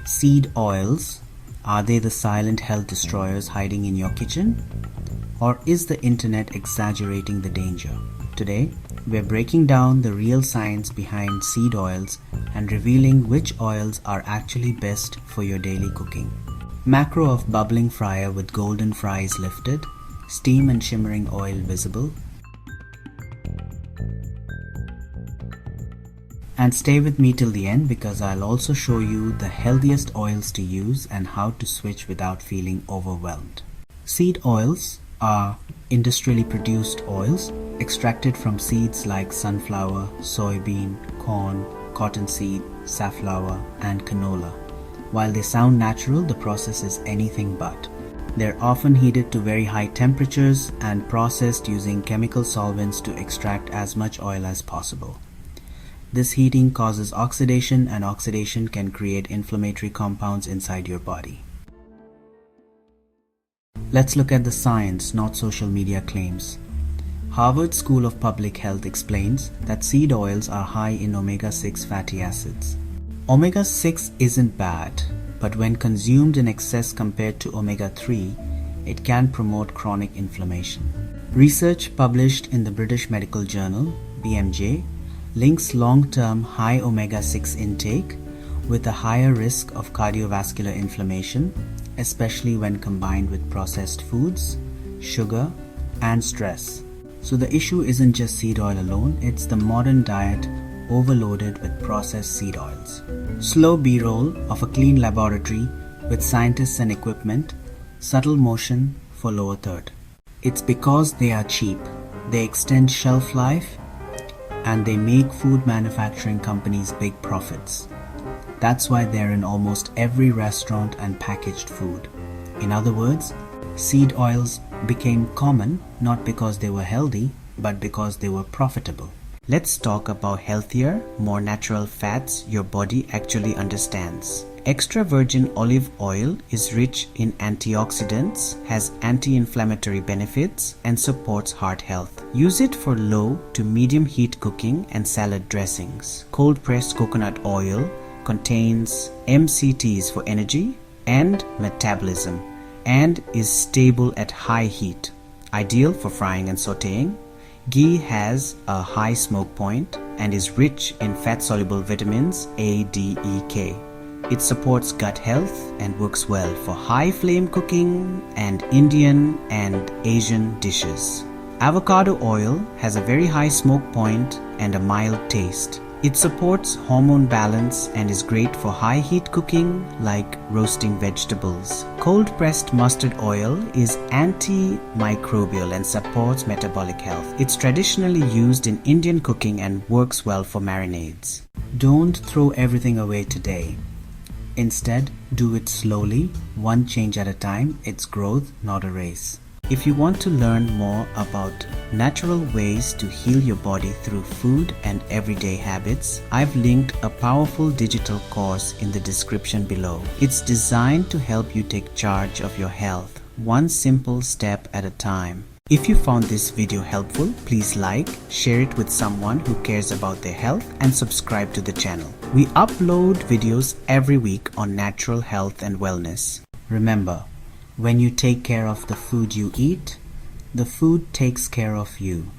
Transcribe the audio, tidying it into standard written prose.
Seed oils, are they the silent health destroyers hiding in your kitchen? Or is the internet exaggerating the danger? Today, we're breaking down the real science behind seed oils and revealing which oils are actually best for your daily cooking. Macro of bubbling fryer with golden fries lifted, steam and shimmering oil visible. And stay with me till the end because I'll also show you the healthiest oils to use and how to switch without feeling overwhelmed. Seed oils are industrially produced oils extracted from seeds like sunflower, soybean, corn, cottonseed, safflower, and canola. While they sound natural, the process is anything but. They're often heated to very high temperatures and processed using chemical solvents to extract as much oil as possible. This heating causes oxidation, and oxidation can create inflammatory compounds inside your body. Let's look at the science, not social media claims. Harvard School of Public Health explains that seed oils are high in omega-6 fatty acids. Omega-6 isn't bad, but when consumed in excess compared to omega-3, it can promote chronic inflammation. Research published in the British Medical Journal, BMJ, links long-term high omega-6 intake with a higher risk of cardiovascular inflammation, especially when combined with processed foods, sugar, and stress. So the issue isn't just seed oil alone, it's the modern diet overloaded with processed seed oils. Slow B-roll of a clean laboratory with scientists and equipment, subtle motion for lower third. It's because they are cheap, they extend shelf life, and they make food manufacturing companies big profits. That's why they're in almost every restaurant and packaged food. In other words, seed oils became common not because they were healthy, but because they were profitable. Let's talk about healthier, more natural fats your body actually understands. Extra virgin olive oil is rich in antioxidants, has anti-inflammatory benefits, and supports heart health. Use it for low to medium heat cooking and salad dressings. Cold pressed coconut oil contains MCTs for energy and metabolism and is stable at high heat, ideal for frying and sautéing. Ghee has a high smoke point and is rich in fat-soluble vitamins A, D, E, K. It supports gut health and works well for high-flame cooking and Indian and Asian dishes. Avocado oil has a very high smoke point and a mild taste. It supports hormone balance and is great for high heat cooking like roasting vegetables. Cold pressed mustard oil is antimicrobial and supports metabolic health. It's traditionally used in Indian cooking and works well for marinades. Don't throw everything away today. Instead, do it slowly, one change at a time. It's growth, not a race. If you want to learn more about natural ways to heal your body through food and everyday habits, I've linked a powerful digital course in the description below. It's designed to help you take charge of your health, one simple step at a time. If you found this video helpful, please like, share it with someone who cares about their health, and subscribe to the channel. We upload videos every week on natural health and wellness. Remember, when you take care of the food you eat, the food takes care of you.